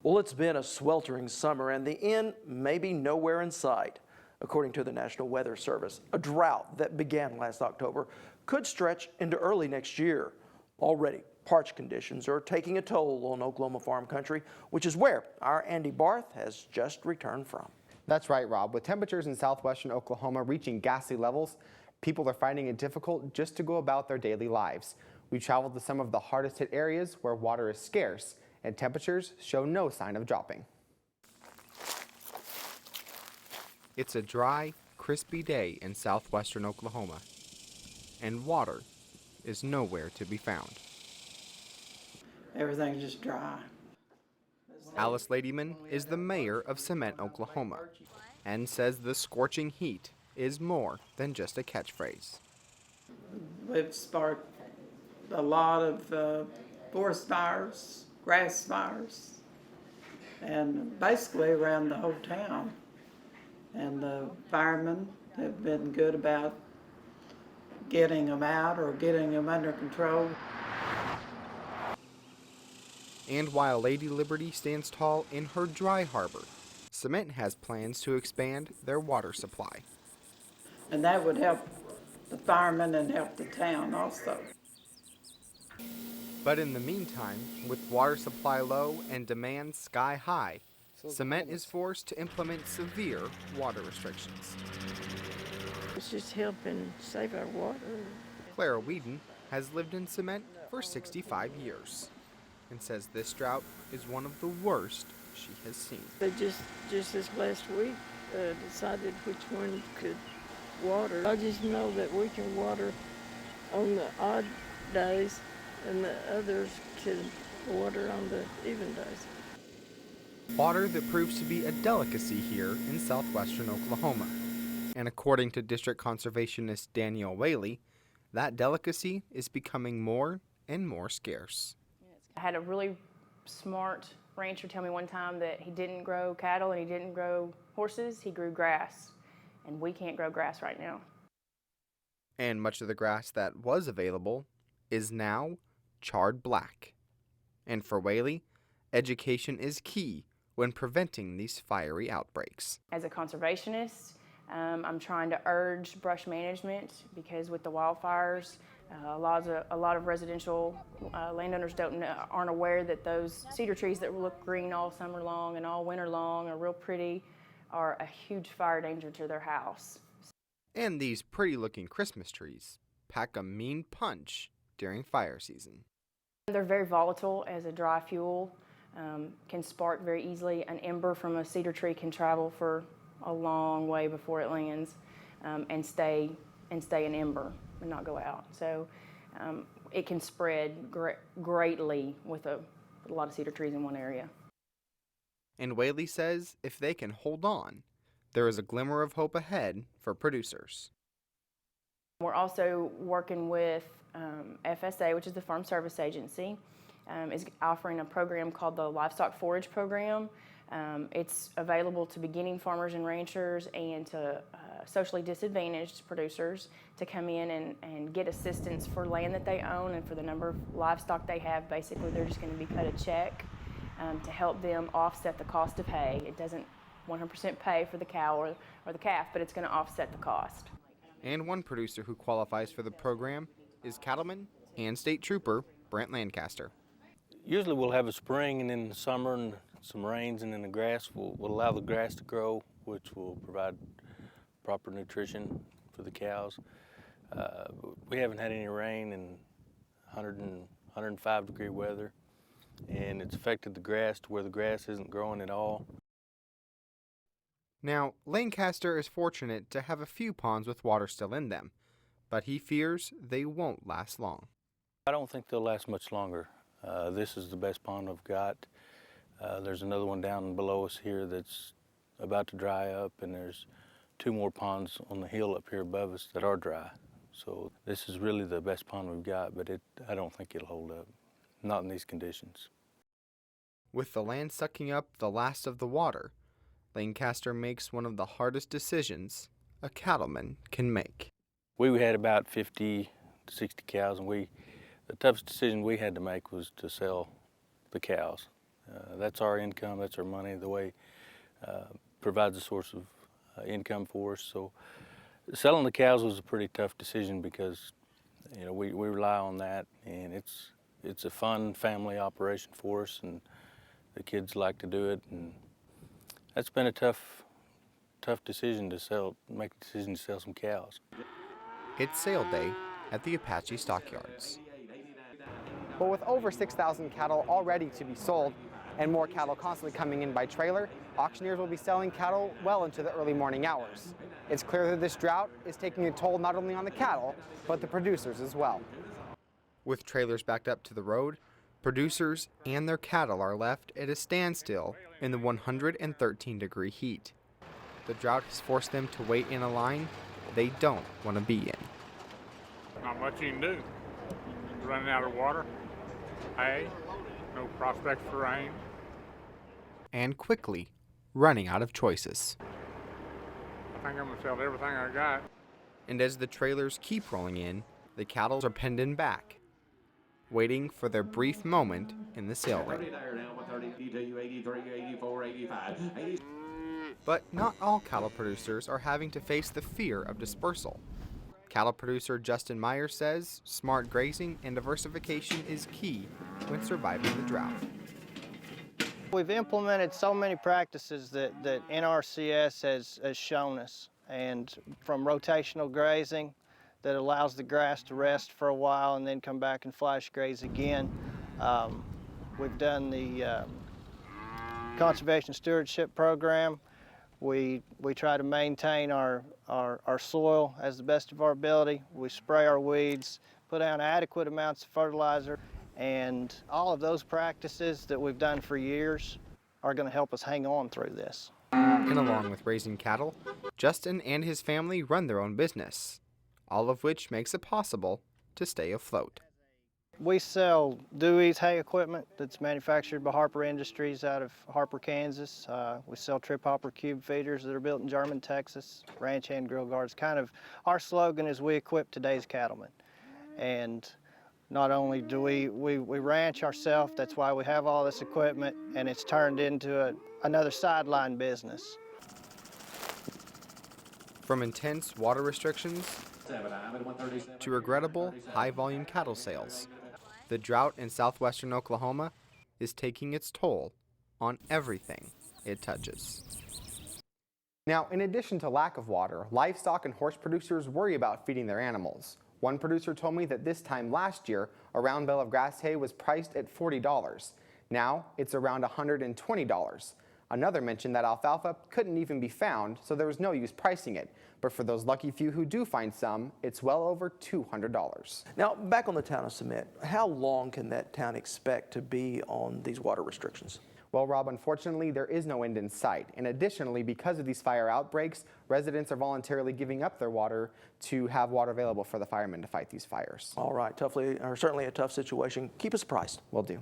Well, it's been a sweltering summer and the end may be nowhere in sight. According to the National Weather Service, a drought that began last October could stretch into early next year. Already, parched conditions are taking a toll on Oklahoma farm country, which is where our Andy Barth has just returned from. That's right, Rob. With temperatures in southwestern Oklahoma reaching ghastly levels, people are finding it difficult just to go about their daily lives. We traveled to some of the hardest hit areas where water is scarce and temperatures show no sign of dropping. It's a dry, crispy day in southwestern Oklahoma, and water is nowhere to be found. Everything's just dry. Alice Ladyman is the mayor of Cement, Oklahoma, and says the scorching heat is more than just a catchphrase. We've sparked a lot of forest fires, grass fires, and basically around the whole town. And the firemen have been good about getting them out or getting them under control. And while Lady Liberty stands tall in her dry harbor, Cement has plans to expand their water supply. And that would help the firemen and help the town also. But in the meantime, with water supply low and demand sky high, Cement is forced to implement severe water restrictions. It's just helping save our water. Clara Whedon has lived in Cement for 65 years and says this drought is one of the worst she has seen. They just this last week decided which one could water. I just know that we can water on the odd days and the others can water on the even days. Water that proves to be a delicacy here in southwestern Oklahoma. And according to District Conservationist Danielle Whaley, that delicacy is becoming more and more scarce. I had a really smart rancher tell me one time that he didn't grow cattle and he didn't grow horses, he grew grass. And we can't grow grass right now. And much of the grass that was available is now charred black. And for Whaley, education is key when preventing these fiery outbreaks. As a conservationist, I'm trying to urge brush management because with the wildfires, a lot of residential landowners aren't aware that those cedar trees that look green all summer long and all winter long are real pretty are a huge fire danger to their house. And these pretty looking Christmas trees pack a mean punch during fire season. They're very volatile as a dry fuel, can spark very easily. An ember from a cedar tree can travel for a long way before it lands and stay an ember and not go out. So it can spread greatly with a lot of cedar trees in one area. And Whaley says if they can hold on, there is a glimmer of hope ahead for producers. We're also working with FSA, which is the Farm Service Agency, is offering a program called the Livestock Forage Program. It's available to beginning farmers and ranchers and to socially disadvantaged producers to come in and get assistance for land that they own and for the number of livestock they have. Basically, they're just going to be cut a check to help them offset the cost of hay. It doesn't 100% pay for the cow or the calf, but it's going to offset the cost. And one producer who qualifies for the program is cattleman and state trooper Brent Lancaster. Usually we'll have a spring and in the summer and some rains, and then the grass will allow the grass to grow, which will provide proper nutrition for the cows. We haven't had any rain in 105 degree weather, and it's affected the grass to where the grass isn't growing at all. Now, Lancaster is fortunate to have a few ponds with water still in them, but he fears they won't last long. I don't think they'll last much longer. This is the best pond I've got. There's another one down below us here that's about to dry up, and there's 2 more ponds on the hill up here above us that are dry. So this is really the best pond we've got, but I don't think it'll hold up, not in these conditions. With the land sucking up the last of the water, Lancaster makes one of the hardest decisions a cattleman can make. We had about 50 to 60 cows, and the toughest decision we had to make was to sell the cows That's our income, that's our money, the way provides a source of income for us. So selling the cows was a pretty tough decision because we rely on that, and it's a fun family operation for us, and the kids like to do it, and that's been a tough decision to make a decision to sell some cows. It's sale day at the Apache stockyards. But with over 6,000 cattle already to be sold and more cattle constantly coming in by trailer, auctioneers will be selling cattle well into the early morning hours. It's clear that this drought is taking a toll not only on the cattle, but the producers as well. With trailers backed up to the road, producers and their cattle are left at a standstill in the 113-degree heat. The drought has forced them to wait in a line they don't want to be in. Not much you can do. Running out of water, hay, no prospect for rain. And quickly running out of choices. I think I'm gonna sell everything I got. And as the trailers keep rolling in, the cattle are penned in back, waiting for their brief moment in the sale ring. But not all cattle producers are having to face the fear of dispersal. Cattle producer Justin Meyer says smart grazing and diversification is key when surviving the drought. We've implemented so many practices that NRCS has shown us, and from rotational grazing that allows the grass to rest for a while and then come back and flash graze again. We've done the conservation stewardship program. We try to maintain our soil as the best of our ability. We spray our weeds, put down adequate amounts of fertilizer, and all of those practices that we've done for years are going to help us hang on through this. And along with raising cattle, Justin and his family run their own business, all of which makes it possible to stay afloat. We sell Dewey's hay equipment that's manufactured by Harper Industries out of Harper, Kansas. We sell trip hopper cube feeders that are built in German, Texas, ranch hand grill guards. Kind of our slogan is we equip today's cattlemen. And not only do we ranch ourselves, that's why we have all this equipment, and it's turned into another sideline business. From intense water restrictions to regrettable high-volume cattle sales, the drought in southwestern Oklahoma is taking its toll on everything it touches. Now, in addition to lack of water, livestock and horse producers worry about feeding their animals. One producer told me that this time last year, a round bale of grass hay was priced at $40. Now, it's around $120. Another mentioned that alfalfa couldn't even be found, so there was no use pricing it. But for those lucky few who do find some, it's well over $200. Now, back on the town of Cement, how long can that town expect to be on these water restrictions? Well, Rob, unfortunately, there is no end in sight. And additionally, because of these fire outbreaks, residents are voluntarily giving up their water to have water available for the firemen to fight these fires. All right, certainly a tough situation. Keep us apprised. Will do.